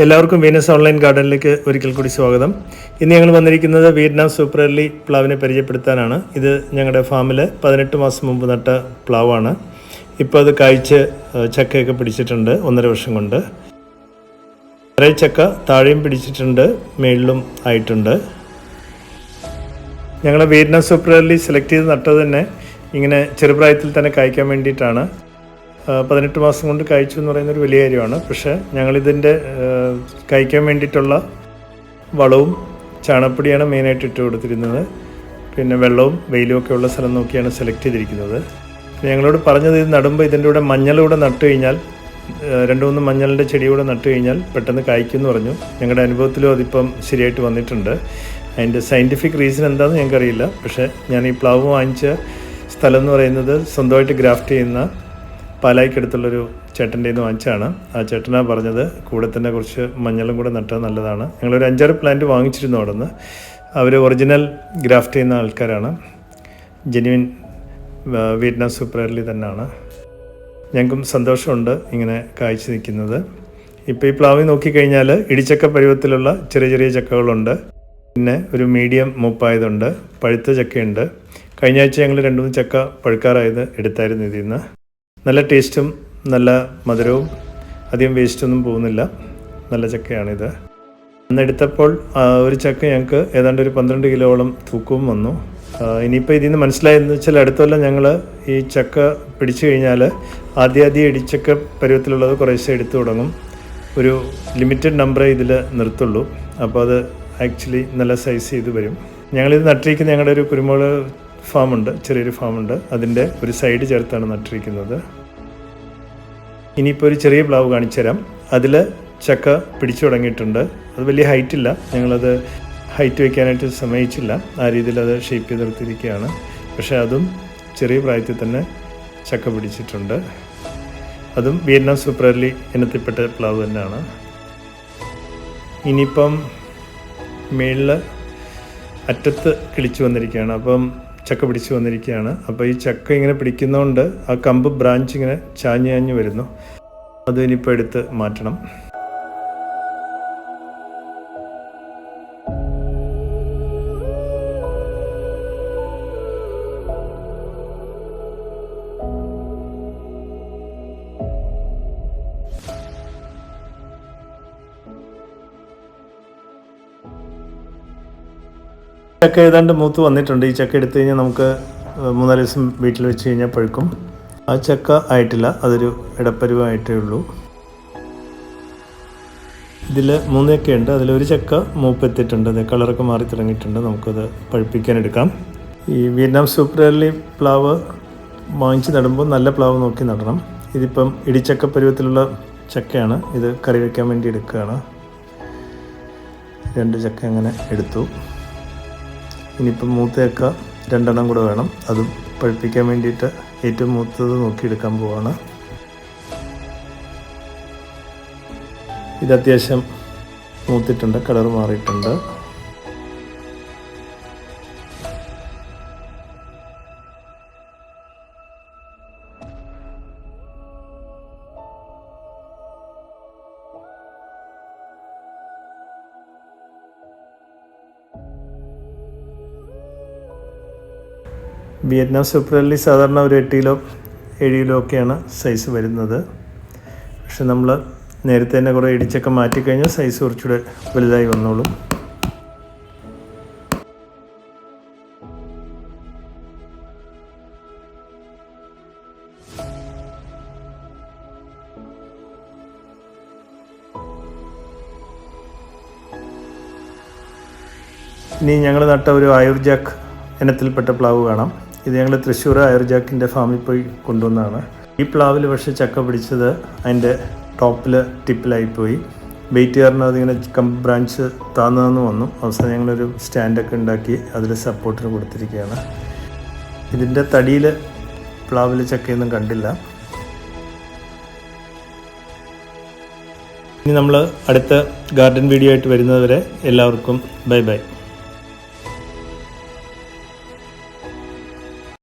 എല്ലാവർക്കും Venus online ഗാർഡനിലേക്ക് ഒരിക്കൽ കൂടി സ്വാഗതം. ഇന്ന് ഞങ്ങൾ വന്നിരിക്കുന്നത് വിയറ്റ്നാം സൂപ്പർ എർലി പ്ലാവിനെ പരിചയപ്പെടുത്താനാണ്. ഇത് ഞങ്ങളുടെ ഫാമിൽ 18 മാസം മുമ്പ് നട്ട പ്ലാവാണ്. ഇപ്പോൾ അത് കായ്ച്ച് ചക്കയൊക്കെ പിടിച്ചിട്ടുണ്ട് 1.5 വർഷം കൊണ്ട്. നിറയെ ചക്ക താഴെയും പിടിച്ചിട്ടുണ്ട്, മേളിലും ആയിട്ടുണ്ട്. ഞങ്ങൾ വിയറ്റ്നാം സൂപ്പർ എർലി സെലക്ട് ചെയ്ത് നട്ടത് തന്നെ ഇങ്ങനെ ചെറുപ്രായത്തിൽ തന്നെ കായ്ക്കാൻ വേണ്ടിയിട്ടാണ്. 18 മാസം കൊണ്ട് കായ്ച്ചു എന്ന് പറയുന്നൊരു വലിയ കാര്യമാണ്. പക്ഷേ ഞങ്ങളിതിൻ്റെ കായ്ക്കാൻ വേണ്ടിയിട്ടുള്ള വളവും ചാണകപ്പൊടിയാണ് മെയിനായിട്ട് ഇട്ട് കൊടുത്തിരുന്നത്. പിന്നെ വെള്ളവും വെയിലും ഒക്കെ ഉള്ള സ്ഥലം നോക്കിയാണ് സെലക്ട് ചെയ്തിരിക്കുന്നത്. ഞങ്ങളോട് പറഞ്ഞത് ഇത് നടുമ്പോൾ ഇതിൻ്റെ കൂടെ മഞ്ഞളൂടെ നട്ട് കഴിഞ്ഞാൽ 2-3 മഞ്ഞളിൻ്റെ ചെടിയൂടെ നട്ട് കഴിഞ്ഞാൽ പെട്ടെന്ന് കായ്ക്കുമെന്ന് പറഞ്ഞു. ഞങ്ങളുടെ അനുഭവത്തിലും അതിപ്പം ശരിയായിട്ട് വന്നിട്ടുണ്ട്. അതിൻ്റെ സയൻറ്റിഫിക് റീസൺ എന്താണെന്ന് ഞങ്ങൾക്കറിയില്ല. പക്ഷേ ഞാൻ ഈ പ്ലാവ് വാങ്ങിച്ച സ്ഥലം എന്ന് പറയുന്നത് സ്വന്തമായിട്ട് ഗ്രാഫ്റ്റ് ചെയ്യുന്ന പാലായിക്കടുത്തുള്ളൊരു ചേട്ടൻ്റെ നിന്ന് വാങ്ങിച്ചാണ്. ആ ചേട്ടനാണ് പറഞ്ഞത് കൂടെ തന്നെ കുറച്ച് മഞ്ഞളും കൂടെ നട്ടാൽ നല്ലതാണ്. ഞങ്ങളൊരു 5-6 പ്ലാന്റ് വാങ്ങിച്ചിരുന്നു അവിടെ നിന്ന്. അവർ ഒറിജിനൽ ഗ്രാഫ്റ്റ് ചെയ്യുന്ന ആൾക്കാരാണ്, ജെന്യുവിൻ വിയറ്റ്നാം സൂപ്പർ എർലി തന്നെയാണ്. ഞങ്ങൾക്കും സന്തോഷമുണ്ട് ഇങ്ങനെ കായ്ച്ചു നിൽക്കുന്നത്. ഇപ്പോൾ ഈ പ്ലാവിൽ നോക്കിക്കഴിഞ്ഞാൽ ഇടിച്ചക്ക പരുവത്തിലുള്ള ചെറിയ ചെറിയ ചക്കകളുണ്ട്. പിന്നെ ഒരു മീഡിയം മൂപ്പായതുണ്ട്, പഴുത്ത ചക്കയുണ്ട്. കഴിഞ്ഞ ആഴ്ച ഞങ്ങൾ 2-3 ചക്ക പഴുക്കാറായത് എടുത്തായിരുന്നു ഇതിൽ നിന്ന്. നല്ല ടേസ്റ്റും നല്ല മധുരവും അധികം വേസ്റ്റൊന്നും പോകുന്നില്ല. നല്ല ചക്കയാണിത്. അന്ന് എടുത്തപ്പോൾ ഒരു ചക്ക ഞങ്ങൾക്ക് ഏതാണ്ട് ഒരു 12 കിലോളം തൂക്കവും വന്നു. ഇനിയിപ്പോൾ ഇതിൽ നിന്ന് മനസ്സിലായെന്ന് വെച്ചാൽ അടുത്തല്ല ഞങ്ങൾ ഈ ചക്ക പിടിച്ചു കഴിഞ്ഞാൽ ആദ്യം ഇടിച്ചക്ക പരുവത്തിലുള്ളത് കുറേശ്ശെ എടുത്തു തുടങ്ങും. ഒരു ലിമിറ്റഡ് നമ്പറേ ഇതിൽ നിർത്തുള്ളൂ. അപ്പോൾ അത് ആക്ച്വലി നല്ല സൈസ് ചെയ്ത് വരും. ഞങ്ങളിത് നട്ടിരിക്കുന്ന ഞങ്ങളുടെ ഒരു കുരുമുളക് ഫാമുണ്ട്, ചെറിയൊരു ഫാമുണ്ട്. അതിൻ്റെ ഒരു സൈഡ് ചേർത്താണ് നട്ടിരിക്കുന്നത്. ഇനിയിപ്പോൾ ഒരു ചെറിയ പ്ലാവ് കാണിച്ചു തരാം. അതിൽ ചക്ക പിടിച്ചു തുടങ്ങിയിട്ടുണ്ട്. അത് വലിയ ഹൈറ്റില്ല, ഞങ്ങളത് ഹൈറ്റ് വയ്ക്കാനായിട്ട് സമ്മതിച്ചില്ല. ആ രീതിയിൽ അത് ഷേപ്പ് ചെയ്ത് നിർത്തിയിരിക്കുകയാണ്. പക്ഷേ അതും ചെറിയ പ്രായത്തിൽ തന്നെ ചക്ക പിടിച്ചിട്ടുണ്ട്. അതും വിയറ്റ്നാം സൂപ്പർ എർലി ഇനത്തിൽപ്പെട്ട പ്ലാവ് തന്നെയാണ്. ഇനിയിപ്പം മേളിൽ അറ്റത്ത് കിളിച്ചു വന്നിരിക്കുകയാണ്. അപ്പം ചക്ക പിടിച്ച് വന്നിരിക്കുകയാണ്. അപ്പോൾ ഈ ചക്ക ഇങ്ങനെ പിടിക്കുന്നതുകൊണ്ട് ആ കമ്പ് ബ്രാഞ്ച് ഇങ്ങനെ ചാഞ്ഞ് വരുന്നു. അത് ഇനിയിപ്പോൾ എടുത്ത് മാറ്റണം. ചക്ക ഏതാണ്ട് മൂത്ത് വന്നിട്ടുണ്ട്. ഈ ചക്ക എടുത്തു കഴിഞ്ഞാൽ നമുക്ക് 3-4 ദിവസം വീട്ടിൽ വെച്ച് കഴിഞ്ഞാൽ പഴുക്കും. ആ ചക്ക ആയിട്ടില്ല, അതൊരു ഇടപ്പരുവായിട്ടേ ഉള്ളൂ. ഇതിൽ 3 ചക്കയുണ്ട്. അതിലൊരു ചക്ക മൂപ്പെത്തിയിട്ടുണ്ട്. അത് കളറൊക്കെ മാറി തുടങ്ങിയിട്ടുണ്ട്. നമുക്കത് പഴുപ്പിക്കാനെടുക്കാം. ഈ വിയറ്റ്നാം സൂപ്പർ എർലി പ്ലാവ് വാങ്ങിച്ച് നടുമ്പോൾ നല്ല പ്ലാവ് നോക്കി നടണം. ഇതിപ്പം ഇടിച്ചക്ക പരുവത്തിലുള്ള ചക്കയാണ്. ഇത് കറി വയ്ക്കാൻ വേണ്ടി എടുക്കുകയാണ്. 2 ചക്ക അങ്ങനെ എടുത്തു. ഇനിയിപ്പം മൂത്ത ചക്ക 2 കൂടെ വേണം. അതും പഴുപ്പിക്കാൻ വേണ്ടിയിട്ട് ഏറ്റവും മൂത്തത് നോക്കിയെടുക്കാൻ പോവാണ്. ഇത് അത്യാവശ്യം മൂത്തിട്ടുണ്ട്, കളർ മാറിയിട്ടുണ്ട്. വിയറ്റ്നാം സൂപ്പർ എർലി സാധാരണ ഒരു 8 കിലോ 7 കിലോ ഒക്കെയാണ് സൈസ് വരുന്നത്. പക്ഷെ നമ്മൾ നേരത്തെ തന്നെ കുറേ ഇടിച്ചൊക്കെ മാറ്റിക്കഴിഞ്ഞാൽ സൈസ് കുറച്ചുകൂടെ വലുതായി വന്നോളും. ഇനി ഞങ്ങൾ നട്ട ഒരു ആയുർജാക്ക് ഇനത്തിൽപ്പെട്ട പ്ലാവ് കാണാം. ഇത് ഞങ്ങൾ തൃശ്ശൂർ ആയുർജാക്കിൻ്റെ ഫാമിൽ പോയി കൊണ്ടുവന്നതാണ്. ഈ പ്ലാവിൽ പക്ഷേ ചക്ക പിടിച്ചത് അതിൻ്റെ ടിപ്പിലായിപ്പോയി. വെയിറ്റ് കാരണം അതിങ്ങനെ ബ്രാഞ്ച് താന്നു വന്നു. അവസാനം ഞങ്ങളൊരു സ്റ്റാൻഡൊക്കെ ഉണ്ടാക്കി അതിൽ സപ്പോർട്ടിന് കൊടുത്തിരിക്കുകയാണ്. ഇതിൻ്റെ തടിയിൽ പ്ലാവിൽ ചക്കയൊന്നും കണ്ടില്ല. ഇനി നമ്മൾ അടുത്ത ഗാർഡൻ വീഡിയോ ആയിട്ട് വരുന്നതുവരെ എല്ലാവർക്കും ബൈ ബൈ.